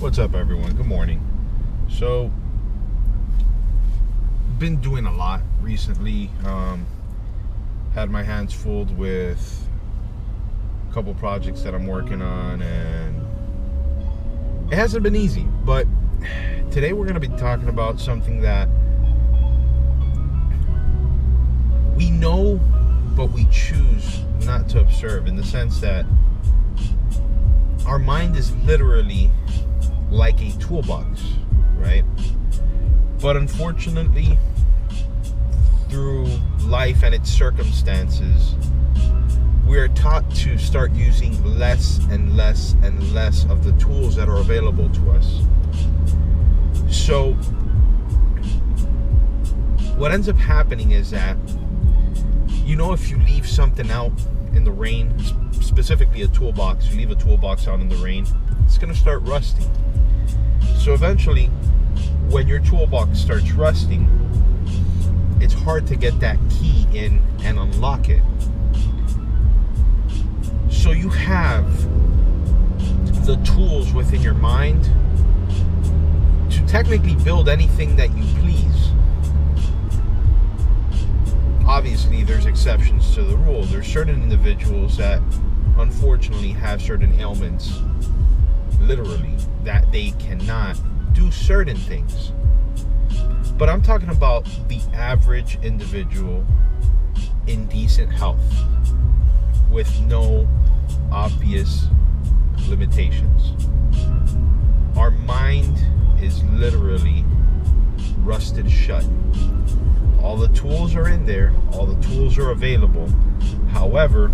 What's up, everyone? Good morning. So, been doing a lot recently. Had my hands full with a couple projects that I'm working on, and it hasn't been easy. But today we're going to be talking about something that we know, but we choose not to observe, in the sense that our mind is literally like a toolbox, right? But unfortunately, through life and its circumstances, we are taught to start using less and less and less of the tools that are available to us. So what ends up happening is that, if you leave something out in the rain, specifically a toolbox, you leave a toolbox out in the rain, it's going to start rusting. So eventually, when your toolbox starts rusting, it's hard to get that key in and unlock it. So you have the tools within your mind to technically build anything that you please. Obviously, there's exceptions to the rule. There's certain individuals that unfortunately have certain ailments, literally, that they cannot do certain things. But I'm talking about the average individual in decent health with no obvious limitations. Our mind is literally rusted shut. All the tools are in there, all the tools are available. However,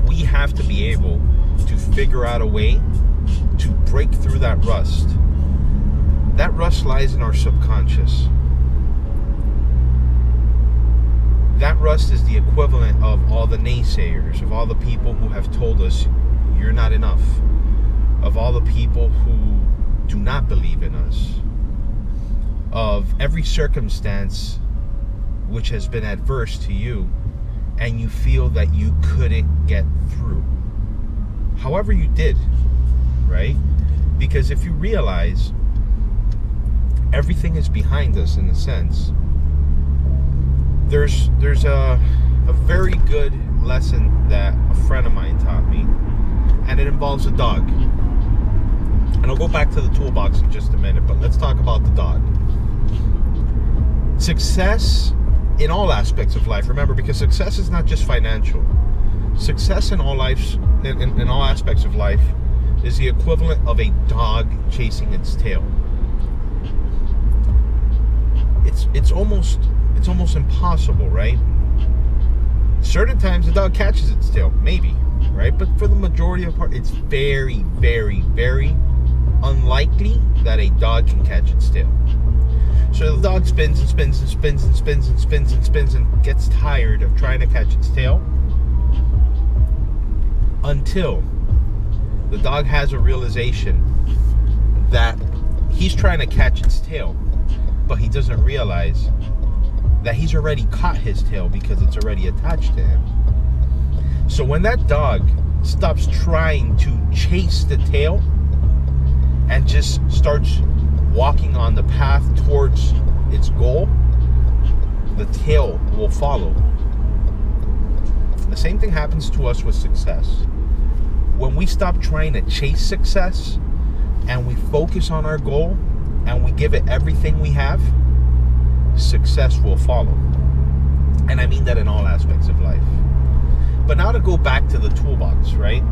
we have to be able to figure out a way to break through that rust. That rust lies in our subconscious. That rust is the equivalent of all the naysayers, of all the people who have told us you're not enough, of all the people who do not believe in us, of every circumstance which has been adverse to you and you feel that you couldn't get through. However, you did, right? Because if you realize everything is behind us, in a sense, there's a very good lesson that a friend of mine taught me, and it involves a dog. And I'll go back to the toolbox in just a minute, but let's talk about the dog. Success in all aspects of life, remember, because success is not just financial. Success in all all aspects of life is the equivalent of a dog chasing its tail. It's almost impossible, right? Certain times the dog catches its tail, maybe, right? But for the majority of part, it's very, very, very unlikely that a dog can catch its tail. So the dog spins and spins and spins and spins and spins and spins and gets tired of trying to catch its tail, until the dog has a realization that he's trying to catch its tail, but he doesn't realize that he's already caught his tail because it's already attached to him. So when that dog stops trying to chase the tail and just starts walking on the path towards its goal, the tail will follow. The same thing happens to us with success. When we stop trying to chase success and we focus on our goal and we give it everything we have, success will follow. And I mean that in all aspects of life. But now to go back to the toolbox, right?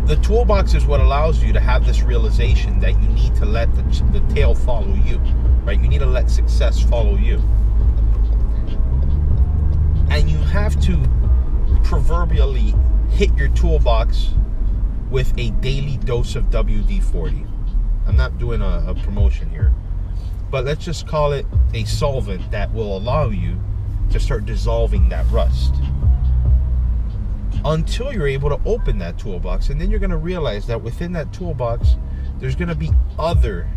The toolbox is what allows you to have this realization that you need to let the tail follow you, right? You need to let success follow you. And you have to proverbially hit your toolbox with a daily dose of WD-40. I'm not doing a promotion here, but let's just call it a solvent that will allow you to start dissolving that rust, until you're able to open that toolbox. And then you're going to realize that within that toolbox, there's going to be other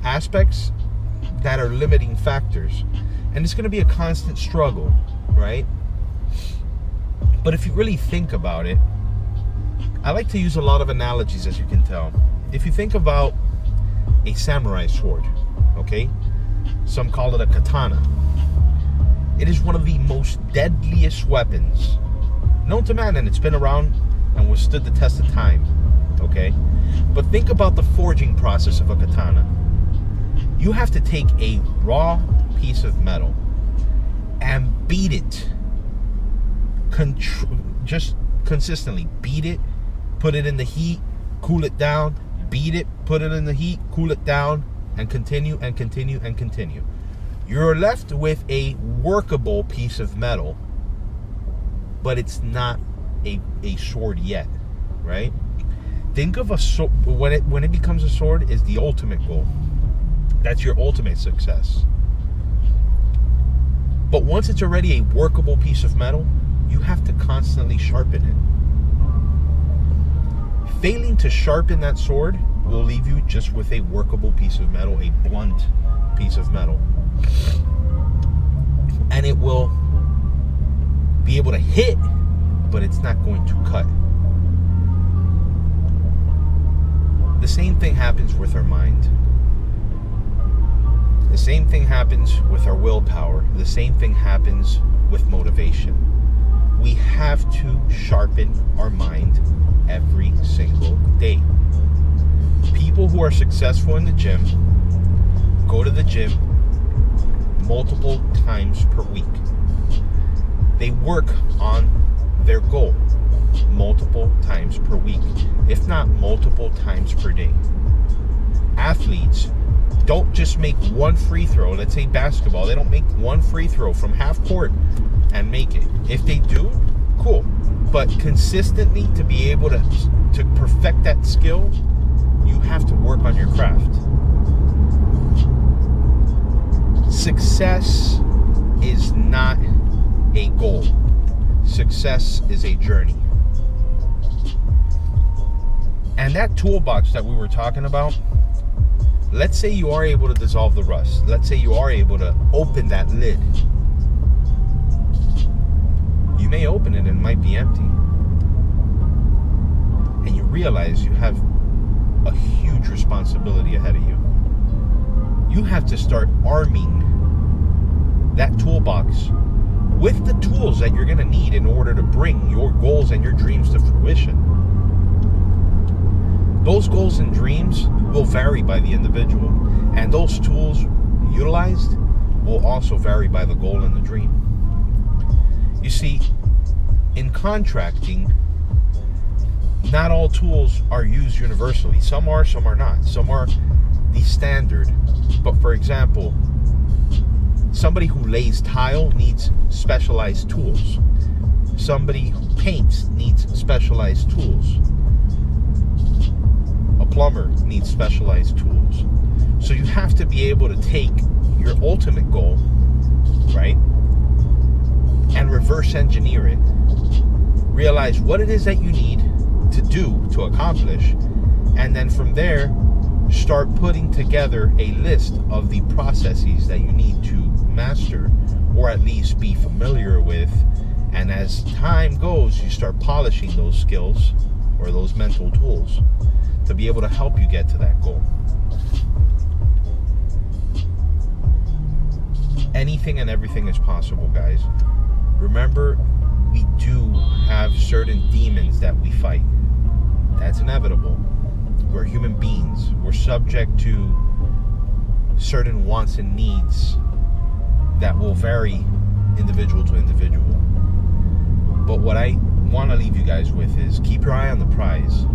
aspects that are limiting factors. And it's going to be a constant struggle, right? But if you really think about it, I like to use a lot of analogies, as you can tell. If you think about a samurai sword, okay? Some call it a katana. It is one of the most deadliest weapons known to man, and it's been around and withstood the test of time, okay? But think about the forging process of a katana. You have to take a raw piece of metal and beat it, just consistently beat it, put it in the heat, cool it down, beat it, put it in the heat, cool it down, and continue and continue and continue. You're left with a workable piece of metal, but it's not a sword yet, right? Think of a sword, when it becomes a sword, is the ultimate goal. That's your ultimate success. But once it's already a workable piece of metal, you have to constantly sharpen it. Failing to sharpen that sword will leave you just with a workable piece of metal, a blunt piece of metal. And it will be able to hit, but it's not going to cut. The same thing happens with our mind. The same thing happens with our willpower. The same thing happens with motivation. We have to sharpen our mind every single day. People who are successful in the gym go to the gym multiple times per week. They work on their goal multiple times per week, if not multiple times per day. Athletes don't just make one free throw. Let's say basketball, they don't make one free throw from half court and make it. If they do, cool. But consistently, to be able to perfect that skill, you have to work on your craft. Success is not a goal. Success is a journey. And that toolbox that we were talking about, let's say you are able to dissolve the rust. Let's say you are able to open that lid. You may open it and it might be empty. And you realize you have a huge responsibility ahead of you. You have to start arming that toolbox with the tools that you're going to need in order to bring your goals and your dreams to fruition. Those goals and dreams will vary by the individual, and those tools utilized will also vary by the goal and the dream. You see, in contracting, not all tools are used universally. Some are not. Some are the standard. But for example, somebody who lays tile needs specialized tools. Somebody who paints needs specialized tools. A plumber needs specialized tools. So you have to be able to take your ultimate goal, right, and reverse engineer it. Realize what it is that you need to do to accomplish, and then from there start putting together a list of the processes that you need to master, or at least be familiar with. And as time goes, you start polishing those skills or those mental tools to be able to help you get to that goal. Anything and everything is possible, guys. Remember, we do have certain demons that we fight. That's inevitable. We're human beings. We're subject to certain wants and needs that will vary individual to individual. But what I want to leave you guys with is keep your eye on the prize.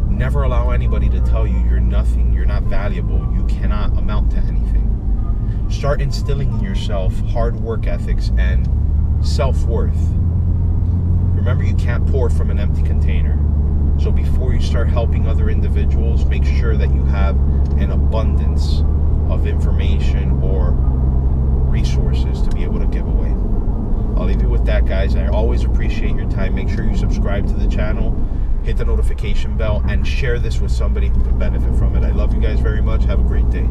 Never allow anybody to tell you you're nothing, you're not valuable, you cannot amount to anything. Start instilling in yourself hard work ethics and self-worth. Remember, you can't pour from an empty container. So before you start helping other individuals, make sure that you have an abundance of information or resources to be able to give away. I'll leave you with that, guys. I always appreciate your time. Make sure you subscribe to the channel, hit the notification bell, and share this with somebody who can benefit from it. I love you guys very much. Have a great day.